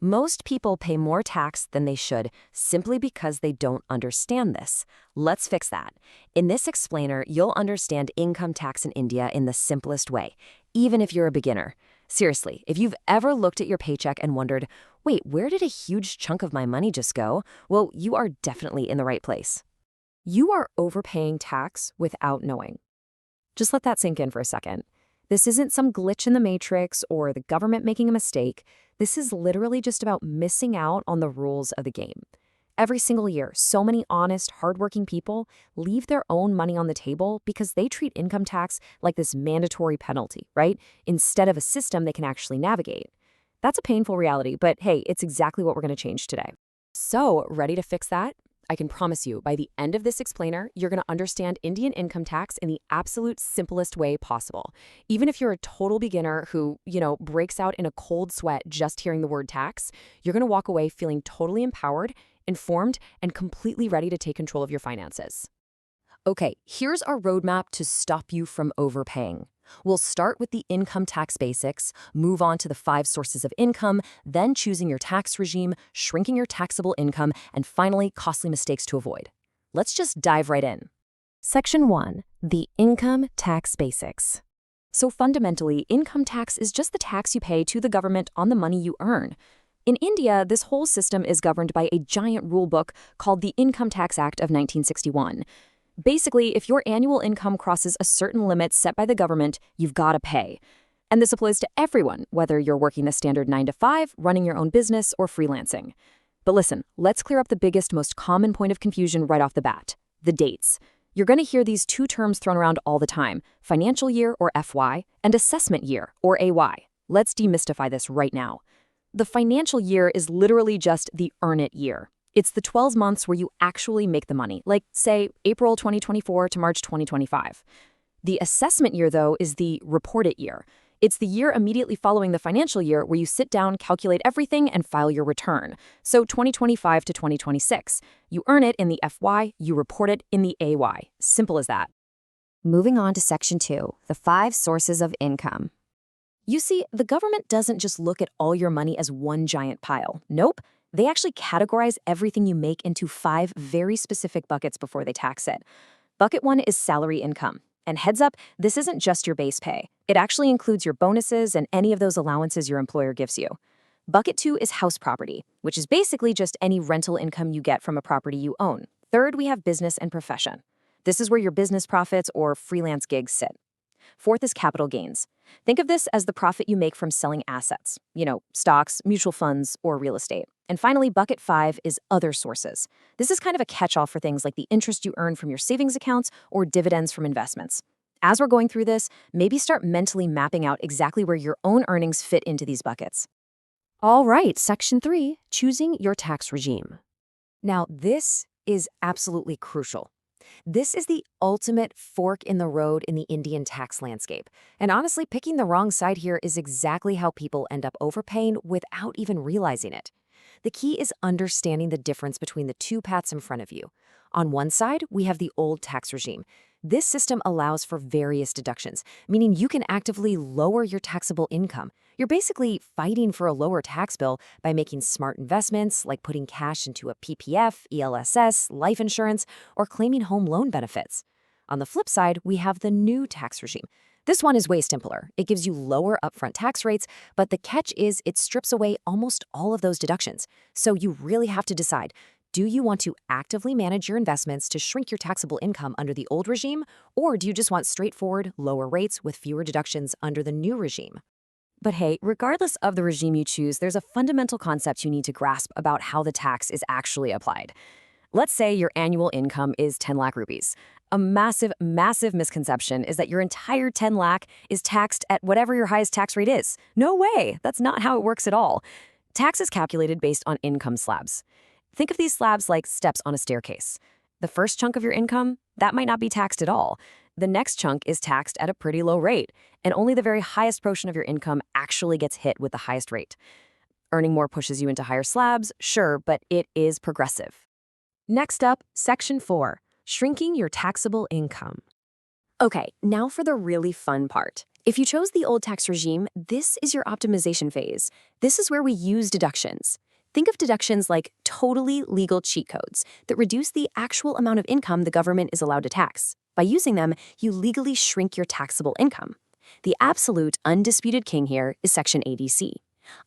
Most people pay more tax than they should simply because they don't understand this. Let's fix that. In this explainer, you'll understand income tax in India in the simplest way, even if you're a beginner. Seriously, if you've ever looked at your paycheck and wondered, wait, where did a huge chunk of my money just go? Well, you are definitely in the right place. You are overpaying tax without knowing. Just let that sink in for a second. This isn't some glitch in the matrix or the government making a mistake. This is literally just about missing out on the rules of the game. Every single year, so many honest, hardworking people leave their own money on the table because they treat income tax like this mandatory penalty, right? Instead of a system they can actually navigate. That's a painful reality, but hey, it's exactly what we're going to change today. So, ready to fix that? I can promise you, by the end of this explainer, you're going to understand Indian income tax in the absolute simplest way possible. Even if you're a total beginner who, breaks out in a cold sweat just hearing the word tax, you're going to walk away feeling totally empowered, informed, and completely ready to take control of your finances. Okay, here's our roadmap to stop you from overpaying. We'll start with the income tax basics, move on to the 5 sources of income, then choosing your tax regime, shrinking your taxable income, and finally, costly mistakes to avoid. Let's just dive right in. Section 1. The income tax basics. So fundamentally, income tax is just the tax you pay to the government on the money you earn. In India, this whole system is governed by a giant rule book called the Income Tax Act of 1961. Basically, if your annual income crosses a certain limit set by the government, you've got to pay. And this applies to everyone, whether you're working the standard 9 to 5, running your own business, or freelancing. But listen, let's clear up the biggest, most common point of confusion right off the bat: the dates. You're going to hear these 2 terms thrown around all the time: financial year, or FY, and assessment year, or AY. Let's demystify this right now. The financial year is literally just the earn it year. It's the 12 months where you actually make the money, like, say, April 2024 to March 2025. The assessment year, though, is the report it year. It's the year immediately following the financial year where you sit down, calculate everything, and file your return. So 2025 to 2026. You earn it in the FY, you report it in the AY. Simple as that. Moving on to Section 2, the 5 sources of income. You see, the government doesn't just look at all your money as one giant pile. Nope. They actually categorize everything you make into 5 very specific buckets before they tax it. Bucket 1 is salary income. And heads up, this isn't just your base pay. It actually includes your bonuses and any of those allowances your employer gives you. Bucket 2 is house property, which is basically just any rental income you get from a property you own. Third, we have business and profession. This is where your business profits or freelance gigs sit. Fourth is capital gains. Think of this as the profit you make from selling assets, stocks, mutual funds, or real estate. And finally, bucket 5 is other sources. This is kind of a catch-all for things like the interest you earn from your savings accounts or dividends from investments. As we're going through this, maybe start mentally mapping out exactly where your own earnings fit into these buckets. All right, Section 3, choosing your tax regime. Now, this is absolutely crucial. This is the ultimate fork in the road in the Indian tax landscape. And honestly, picking the wrong side here is exactly how people end up overpaying without even realizing it. The key is understanding the difference between the 2 paths in front of you. On one side, we have the old tax regime. This system allows for various deductions, meaning you can actively lower your taxable income. You're basically fighting for a lower tax bill by making smart investments like putting cash into a PPF, ELSS, life insurance, or claiming home loan benefits. On the flip side, we have the new tax regime. This one is way simpler. It gives you lower upfront tax rates, but the catch is it strips away almost all of those deductions. So you really have to decide, do you want to actively manage your investments to shrink your taxable income under the old regime, or do you just want straightforward, lower rates with fewer deductions under the new regime? But hey, regardless of the regime you choose, there's a fundamental concept you need to grasp about how the tax is actually applied. Let's say your annual income is 10 lakh rupees. A massive, massive misconception is that your entire 10 lakh is taxed at whatever your highest tax rate is. No way, that's not how it works at all. Tax is calculated based on income slabs. Think of these slabs like steps on a staircase. The first chunk of your income, that might not be taxed at all. The next chunk is taxed at a pretty low rate, and only the very highest portion of your income actually gets hit with the highest rate. Earning more pushes you into higher slabs, sure, but it is progressive. Next up, Section 4, shrinking your taxable income. Okay, now for the really fun part. If you chose the old tax regime, this is your optimization phase. This is where we use deductions. Think of deductions like totally legal cheat codes that reduce the actual amount of income the government is allowed to tax. By using them, you legally shrink your taxable income. The absolute undisputed king here is Section 80C.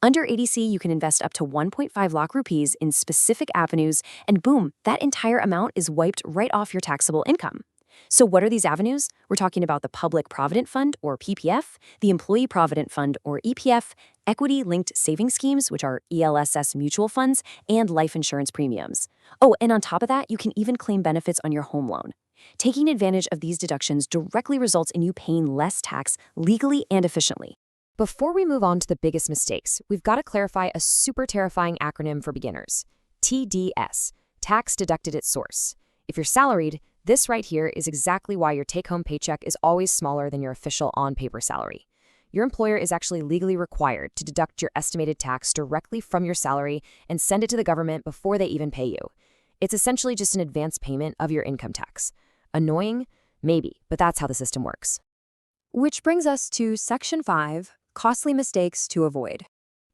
Under 80C, you can invest up to 1.5 lakh rupees in specific avenues, and boom, that entire amount is wiped right off your taxable income. So what are these avenues? We're talking about the Public Provident Fund, or PPF, the Employee Provident Fund, or EPF, equity-linked savings schemes, which are ELSS mutual funds, and life insurance premiums. Oh, and on top of that, you can even claim benefits on your home loan. Taking advantage of these deductions directly results in you paying less tax legally and efficiently. Before we move on to the biggest mistakes, we've got to clarify a super terrifying acronym for beginners. TDS, tax deducted at source. If you're salaried, this right here is exactly why your take-home paycheck is always smaller than your official on-paper salary. Your employer is actually legally required to deduct your estimated tax directly from your salary and send it to the government before they even pay you. It's essentially just an advance payment of your income tax. Annoying? Maybe, but that's how the system works. Which brings us to Section 5, costly mistakes to avoid.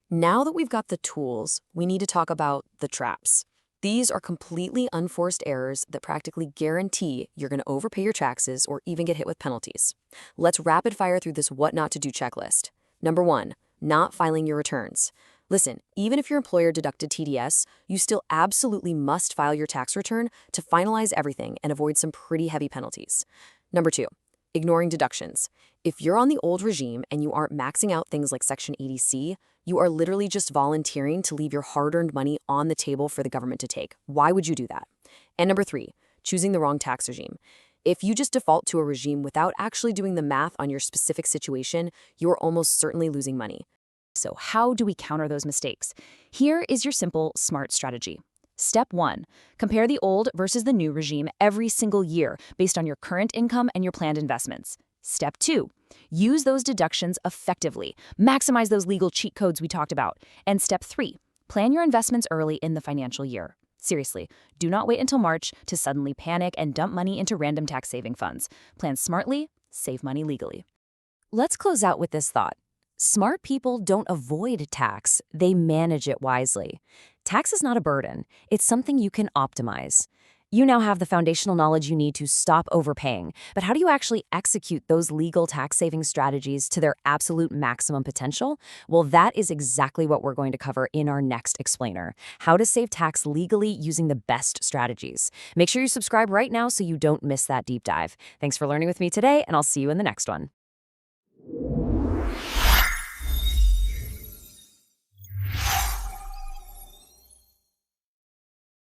Now that we've got the tools, we need to talk about the traps. These are completely unforced errors that practically guarantee you're going to overpay your taxes or even get hit with penalties. Let's rapid fire through this what not to do checklist. Number 1, not filing your returns. Listen, even if your employer deducted TDS, you still absolutely must file your tax return to finalize everything and avoid some pretty heavy penalties. Number 2, ignoring deductions. If you're on the old regime and you aren't maxing out things like Section 80C, you are literally just volunteering to leave your hard-earned money on the table for the government to take. Why would you do that? And number 3, choosing the wrong tax regime. If you just default to a regime without actually doing the math on your specific situation, you are almost certainly losing money. So how do we counter those mistakes? Here is your simple, smart strategy. Step 1, compare the old versus the new regime every single year based on your current income and your planned investments. Step 2, use those deductions effectively. Maximize those legal cheat codes we talked about. And step 3, plan your investments early in the financial year. Seriously, do not wait until March to suddenly panic and dump money into random tax saving funds. Plan smartly, save money legally. Let's close out with this thought. Smart people don't avoid tax, they manage it wisely. Tax is not a burden, it's something you can optimize. You now have the foundational knowledge you need to stop overpaying, but how do you actually execute those legal tax-saving strategies to their absolute maximum potential? Well, that is exactly what we're going to cover in our next explainer, how to save tax legally using the best strategies. Make sure you subscribe right now so you don't miss that deep dive. Thanks for learning with me today, and I'll see you in the next one.